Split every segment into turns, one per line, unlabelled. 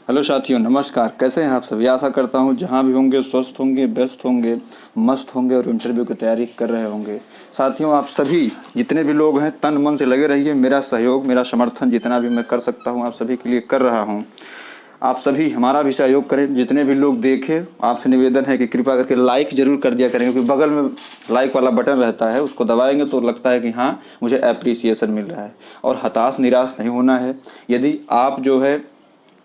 Hello साथियों, नमस्कार। कैसे हैं आप सभी? आशा करता हूं जहां भी होंगे स्वस्थ होंगे, व्यस्त होंगे, मस्त होंगे और इंटरव्यू की तैयारी कर रहे होंगे। साथियों, आप सभी जितने भी लोग हैं तन मन से लगे रहिए। मेरा सहयोग, मेरा समर्थन जितना भी मैं कर सकता हूं आप सभी के लिए कर रहा हूं। आप सभी हमारा भी सहयोग करें। जितने भी लोग देखें, आपसे निवेदन है कि कृपया करके लाइक जरूर कर दिया करें, क्योंकि बगल में लाइक वाला बटन रहता है, उसको दबाएंगे तो लगता है कि हाँ, मुझे एप्रिसिएशन मिल रहा है। और हताश निराश नहीं होना है। यदि आप जो है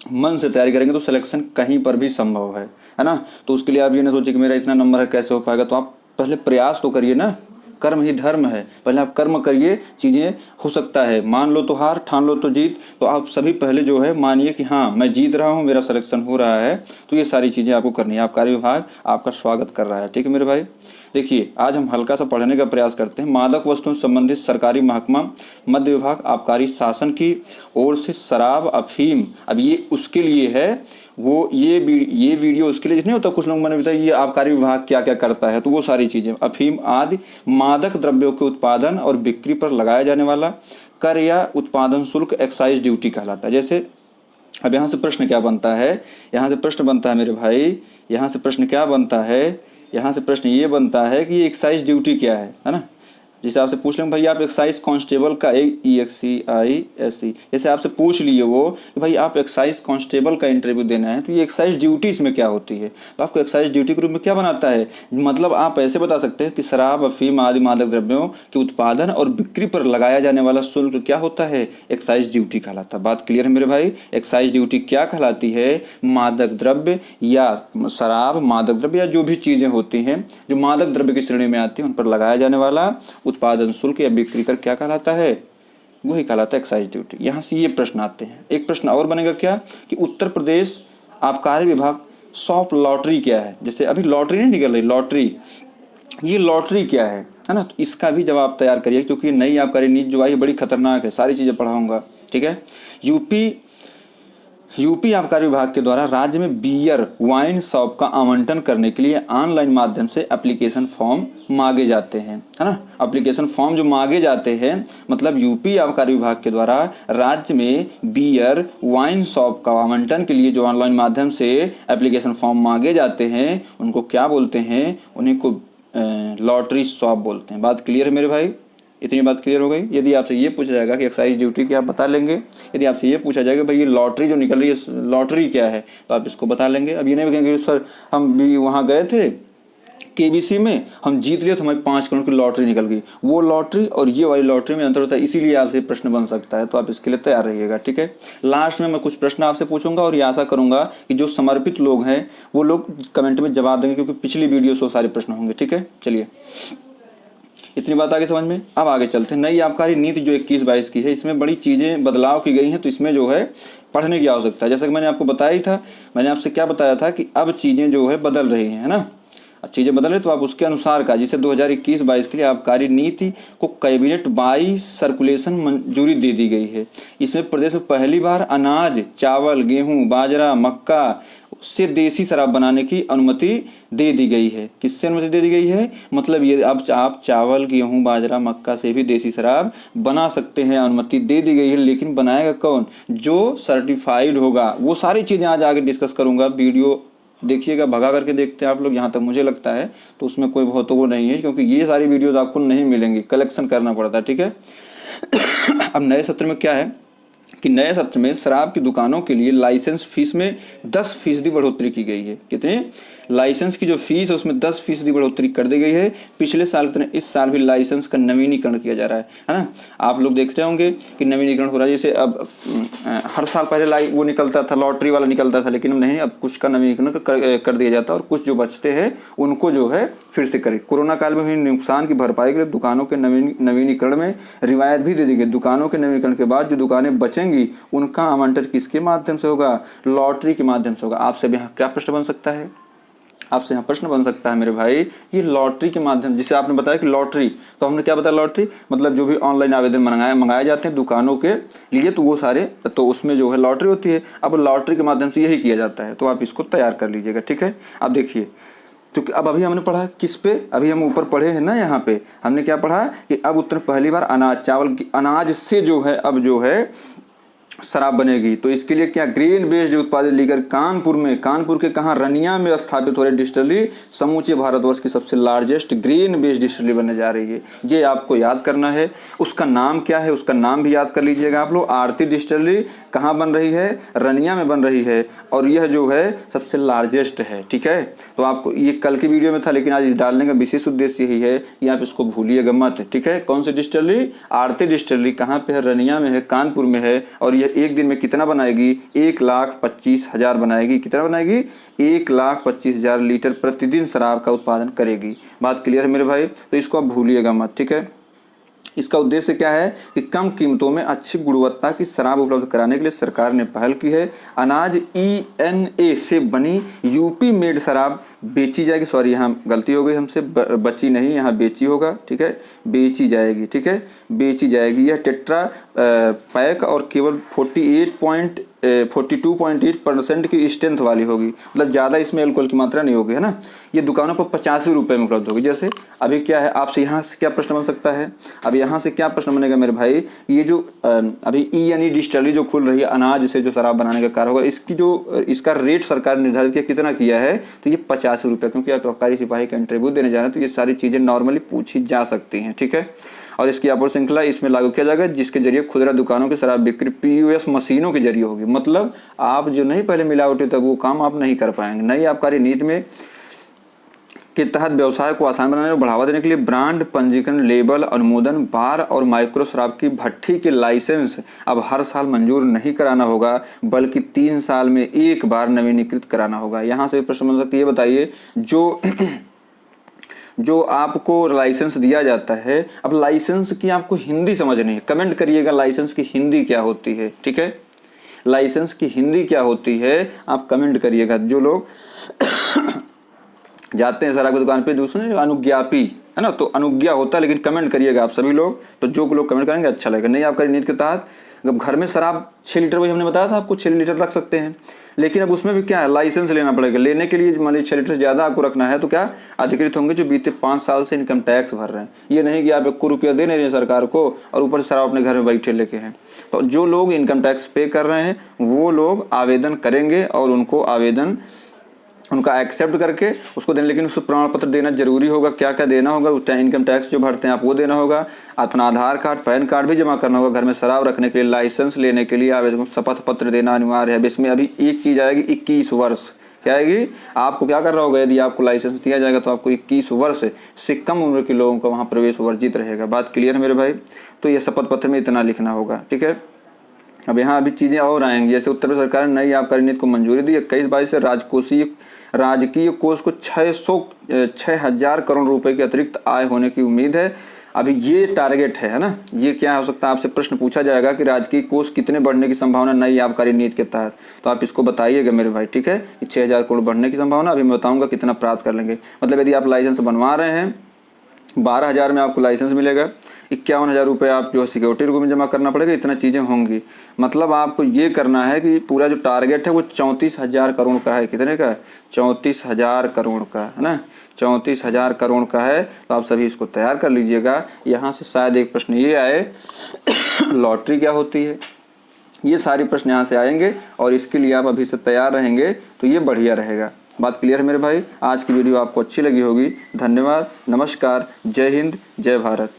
मन से तैयारी करेंगे तो सिलेक्शन कहीं पर भी संभव है ना। तो उसके लिए आप ये ना सोचिए कि मेरा इतना नंबर है, कैसे हो पाएगा। तो आप पहले प्रयास तो करिए ना। कर्म ही धर्म है। पहले आप कर्म करिए, चीज़ें हो सकता है। मान लो तो हार, ठान लो तो जीत। तो आप सभी पहले जो है मानिए कि हाँ, मैं जीत रहा हूँ, मेरा सिलेक्शन हो रहा है। तो ये सारी चीज़ें आपको करनी है। आबकारी विभाग आपका स्वागत कर रहा है। ठीक है मेरे भाई। देखिए, आज हम हल्का सा पढ़ने का प्रयास करते हैं। मादक वस्तुओं से संबंधित सरकारी महकमा मध्य विभाग आबकारी शासन की ओर से शराब, अफीम, अब ये उसके लिए है। वो ये वीडियो उसके लिए नहीं होता। कुछ लोग मैंने बताया ये आबकारी विभाग क्या क्या करता है, तो वो सारी चीज़ें अफीम आदि मादक द्रव्यों के उत्पादन और बिक्री पर लगाया जाने वाला कर या उत्पादन शुल्क एक्साइज ड्यूटी कहलाता है। जैसे अब यहाँ से प्रश्न क्या बनता है, यहाँ से प्रश्न बनता है मेरे भाई, यहाँ से प्रश्न क्या बनता है, यहाँ से प्रश्न ये बनता है कि ये एक्साइज ड्यूटी क्या है ना। जैसे आपसे पूछ लेंगे भाई आप एक्साइज कांस्टेबल का EXCISC, जैसे आपसे पूछ लिए वो कि भाई आप एक्साइज कांस्टेबल का इंटरव्यू देना है, तो ये एक्साइज ड्यूटी इसमें क्या होती है। तो आपको एक्साइज ड्यूटी के रूप में क्या बनाता है, मतलब आप ऐसे बता सकते हैं कि शराब, अफीम आदि मादक द्रव्यों के उत्पादन और बिक्री पर लगाया जाने वाला शुल्क क्या होता है, एक्साइज ड्यूटी कहलाता है। बात क्लियर है मेरे भाई। एक्साइज ड्यूटी क्या कहलाती है, मादक द्रव्य या शराब, मादक द्रव्य या जो भी चीज़ें होती हैं जो मादक द्रव्य की श्रेणी में आती हैं, उन पर लगाया जाने वाला उत्पादन शुल्क या बिक्री कर क्या कहलाता है, वही कहलाता है एक्साइज ड्यूटी। यहाँ से ये प्रश्न आते हैं। एक प्रश्न और बनेगा क्या कि उत्तर प्रदेश आबकारी विभाग सॉफ्ट लॉटरी क्या है। जैसे अभी लॉटरी नहीं निकल रही, लॉटरी, ये लॉटरी क्या है ना। तो इसका भी जवाब तैयार करिए, क्योंकि नई आबकारी नीति जो आई बड़ी खतरनाक है। सारी चीज़ें पढ़ाऊंगा, ठीक है। यूपी आबकारी विभाग के द्वारा राज्य में बियर वाइन शॉप का आवंटन करने के लिए ऑनलाइन माध्यम से एप्लीकेशन फॉर्म मांगे जाते हैं, है ना। एप्लीकेशन फॉर्म जो मांगे जाते हैं, मतलब यूपी आबकारी विभाग के द्वारा राज्य में बियर वाइन शॉप का आवंटन के लिए जो ऑनलाइन माध्यम से एप्लीकेशन फॉर्म मांगे जाते हैं, उनको क्या बोलते हैं, उन्हीं को लॉटरी शॉप बोलते हैं। बात क्लियर है मेरे भाई? इतनी बात क्लियर हो गई। यदि आपसे ये पूछा जाएगा कि एक्साइज ड्यूटी क्या, आप बता लेंगे। यदि आपसे ये पूछा जाएगा भाई ये लॉटरी जो निकल रही है लॉटरी क्या है, तो आप इसको बता लेंगे। अब ये नहीं कहेंगे सर हम भी वहाँ गए थे KBC में, हम जीत लिए तो हमारी 5 करोड़ की लॉटरी निकल गई। वो लॉटरी और ये वाली लॉटरी में अंतर होता है, इसीलिए आपसे प्रश्न बन सकता है। तो आप इसके लिए तैयार रहिएगा, ठीक है। लास्ट में मैं कुछ प्रश्न आपसे पूछूंगा और ये आशा करूंगा कि जो समर्पित लोग हैं वो लोग कमेंट में जवाब देंगे, क्योंकि पिछली वीडियो से सारे प्रश्न होंगे, ठीक है। चलिए, इतनी बात आगे समझ में। अब आगे चलते हैं। नई आबकारी नीति जो 21-22 की है, इसमें बड़ी चीज़ें बदलाव की गई हैं, तो इसमें जो है पढ़ने की आवश्यकता है। जैसा कि मैंने आपको बताया ही था, मैंने आपसे क्या बताया था कि अब चीज़ें जो है बदल रही हैं, है ना। अब चीज़ें बदल रही, तो आप उसके अनुसार का, जिसे 2021-22 के लिए आबकारी नीति को कैबिनेट बाई सर्कुलेशन मंजूरी दे दी गई है। इसमें प्रदेश में पहली बार अनाज, चावल, गेहूँ, बाजरा, मक्का से देसी शराब बनाने की अनुमति दे दी गई है। किससे अनुमति दे दी गई है, मतलब ये अब आप चावल, गेहूं, बाजरा, मक्का से भी देसी शराब बना सकते हैं, अनुमति दे दी गई है। लेकिन बनाएगा कौन, जो सर्टिफाइड होगा। वो सारी चीज़ें आज आगे डिस्कस करूंगा। वीडियो देखिएगा, भगा करके देखते हैं आप लोग, यहाँ तक मुझे लगता है तो उसमें कोई बहुत वो नहीं है, क्योंकि ये सारी वीडियोज आपको नहीं मिलेंगी, कलेक्शन करना पड़ता है, ठीक है। अब नए सत्र में क्या है कि नए सत्र में शराब की दुकानों के लिए लाइसेंस फीस में 10% बढ़ोतरी की गई है। कितने, लाइसेंस की जो फीस है उसमें 10% बढ़ोतरी कर दी गई है। पिछले साल की तरह इस साल भी लाइसेंस का नवीनीकरण किया जा रहा है ना। आप लोग देखते होंगे कि नवीनीकरण हो रहा है। जैसे अब हर साल पहले वो निकलता था, लॉटरी वाला निकलता था, लेकिन नहीं, अब कुछ का नवीनीकरण कर दिया जाता है और कुछ जो बचते हैं उनको जो है फिर से करें। कोरोना काल में हुई नुकसान की भरपाई के लिए दुकानों के नवीनीकरण में रिवायत भी दे दी गई। दुकानों के नवीनीकरण के बाद जो दुकानें बचेंगी उनका आवंटन किसके माध्यम से होगा, लॉटरी के माध्यम से होगा। आपसे भी यहाँ क्या प्रश्न बन सकता है, आपसे यहाँ प्रश्न बन सकता है मेरे भाई, ये लॉटरी के माध्यम, जिसे आपने बताया कि लॉटरी, तो हमने क्या बताया, लॉटरी मतलब जो भी ऑनलाइन आवेदन मंगाए जाते हैं दुकानों के लिए, तो वो सारे, तो उसमें जो है लॉटरी होती है। अब लॉटरी के माध्यम से यही किया जाता है, तो आप इसको तैयार कर लीजिएगा, ठीक है। अब देखिए, क्योंकि अब अभी हमने पढ़ा किस पे, अभी हम ऊपर पढ़े हैं ना, यहाँ पे हमने क्या पढ़ा कि अब उत्तर पहली बार अनाज, चावल, अनाज से जो है अब जो है शराब बनेगी। तो इसके लिए क्या, ग्रेन बेस्ड उत्पादित लीकर कानपुर के कहाँ, रनिया में स्थापित हो रही डिस्टिलरी समूचे भारतवर्ष की सबसे लार्जेस्ट ग्रेन बेस्ड डिस्टिलरी बनने जा रही है। ये आपको याद करना है। उसका नाम क्या है, उसका नाम भी याद कर लीजिएगा आप लोग। आरती डिस्टिलरी कहाँ बन रही है, रनिया में बन रही है, और यह जो है सबसे लार्जेस्ट है। ठीक है, तो आपको ये कल की वीडियो में था, लेकिन आज डालने का विशेष उद्देश्य यही है कि आप इसको भूलिएगा मत। ठीक है, कौन सी डिस्टिलरी, आरती डिस्टिलरी कहाँ पे है, रनिया में है, कानपुर में है, और यह एक दिन में कितना बनाएगी, 1,25,000 बनाएगी। कितना बनाएगी, 1,25,000 लीटर प्रतिदिन शराब का उत्पादन करेगी। बात क्लियर है मेरे भाई, तो इसको आप भूलिएगा मत। ठीक है, इसका उद्देश्य क्या है कि कम कीमतों में अच्छी गुणवत्ता की शराब उपलब्ध कराने के लिए सरकार ने पहल की है। अनाज ENA से बनी यूपी मेड शराब बेची जाएगी। सॉरी, यहाँ गलती हो गई हमसे, बची नहीं, यहाँ बेची होगा। ठीक है, बेची जाएगी। ठीक है, बेची जाएगी। यह टेट्रा पैक और केवल 42.8% की स्ट्रेंथ वाली होगी, मतलब ज़्यादा इसमें अल्कोहल की मात्रा नहीं होगी, है ना। ये दुकानों पर 85 रुपये में उपलब्ध होगी। जैसे अभी क्या है, आपसे यहाँ से क्या प्रश्न बन सकता है, अब यहाँ से क्या प्रश्न बनेगा मेरे भाई, ये जो अभी ENA डिस्टिलरी जो खुल रही है, अनाज से जो शराब बनाने का कार्य होगा, इसका रेट सरकार ने निर्धारित किया, कितना किया है, तो ये 50 रुपये, क्योंकि आप सरकारी सिपाही का इंटरव्यू देने जा रहे हैं, तो ये सारी चीज़ें नॉर्मली पूछी जा सकती हैं। ठीक है, और इसकी आपूर्ति श्रृंखला इसमें लागू किया जाएगा, जिसके जरिए खुदरा दुकानों की शराब बिक्री POS मशीनों के जरिए होगी। मतलब आप जो नहीं पहले मिलावटी तक वो काम आप नहीं कर पाएंगे। नई आबकारी नीति में के तहत व्यवसाय को आसान बनाने और बढ़ावा देने के लिए ब्रांड पंजीकरण, लेबल, अनुमोदन, बार और माइक्रो शराब की भट्टी के लाइसेंस अब हर साल मंजूर नहीं कराना होगा, बल्कि 3 साल में एक बार नवीनीकृत कराना होगा। यहाँ से प्रश्न बन सकती है, बताइए जो आपको लाइसेंस दिया जाता है, अब लाइसेंस की आपको हिंदी समझनी है, कमेंट करिएगा लाइसेंस की हिंदी क्या होती है। ठीक है, लाइसेंस की हिंदी क्या होती है आप कमेंट करिएगा। जो लोग जाते हैं शराब की दुकान पे, दूसरे अनुज्ञापी है ना, तो अनुज्ञा होता है, लेकिन कमेंट करिएगा आप सभी लोग। तो जो लोग कमेंट करेंगे अच्छा लगेगा। नहीं आपका नीति के तहत जब घर में शराब 6 लीटर, वही हमने बताया था आपको 6 लीटर रख सकते हैं, लेकिन अब उसमें भी क्या है, लाइसेंस लेना पड़ेगा। लेने के लिए मान लीजिए 6 लीटर से ज़्यादा आपको रखना है, तो क्या अधिकृत होंगे जो बीते 5 साल से इनकम टैक्स भर रहे हैं। ये नहीं कि आप 1 रुपया दे नहीं रहे सरकार को और ऊपर से शराब अपने घर में बैठे लेके हैं। तो जो लोग इनकम टैक्स पे कर रहे हैं वो लोग आवेदन करेंगे, और उनका एक्सेप्ट करके उसको देना, लेकिन उसको प्रमाण पत्र देना जरूरी होगा। क्या क्या देना होगा, उस इनकम टैक्स जो भरते हैं आप वो देना होगा, अपना आधार कार्ड, पैन कार्ड भी जमा करना होगा। घर में शराब रखने के लिए, लाइसेंस लेने के लिए आवेदन शपथ पत्र देना अनिवार्य है। इसमें अभी एक चीज़ आएगी, 21 वर्ष। क्या आएगी, आपको क्या करना होगा, यदि आपको लाइसेंस दिया जाएगा तो आपको 21 वर्ष से कम उम्र के लोगों का वहाँ प्रवेश वर्जित रहेगा। बात क्लियर है मेरे भाई। तो ये शपथ पत्र में इतना लिखना होगा। ठीक है, अब यहाँ अभी चीज़ें और आएंगी। जैसे उत्तर प्रदेश सरकार ने नई आबकारी नीति को मंजूरी दी। 21-22 से राजकीय कोष को 6,000 करोड़ रुपए के अतिरिक्त आय होने की उम्मीद है। अभी ये टारगेट है ना, ये क्या हो सकता है, आपसे प्रश्न पूछा जाएगा कि राजकीय कोष कितने बढ़ने की संभावना नई आबकारी नीति के तहत, तो आप इसको बताइएगा मेरे भाई। ठीक है, 6,000 करोड़ बढ़ने की संभावना, अभी मैं बताऊंगा कितना प्राप्त कर लेंगे। मतलब यदि आप लाइसेंस बनवा रहे हैं 12,000 में आपको लाइसेंस मिलेगा, 51,000 रुपये आप जो सिक्योरिटी रूप में जमा करना पड़ेगा, इतना चीज़ें होंगी। मतलब आपको ये करना है कि पूरा जो टारगेट है वो 34,000 करोड़ का है। कितने का है, 34,000 करोड़ का है ना, 34,000 करोड़ का है। तो आप सभी इसको तैयार कर लीजिएगा। यहाँ से शायद एक प्रश्न ये आए लॉटरी क्या होती है, ये सारी प्रश्न यहाँ से आएंगे, और इसके लिए आप अभी से तैयार रहेंगे तो ये बढ़िया रहेगा। बात क्लियर है मेरे भाई। आज की वीडियो आपको अच्छी लगी होगी। धन्यवाद, नमस्कार, जय हिंद, जय भारत।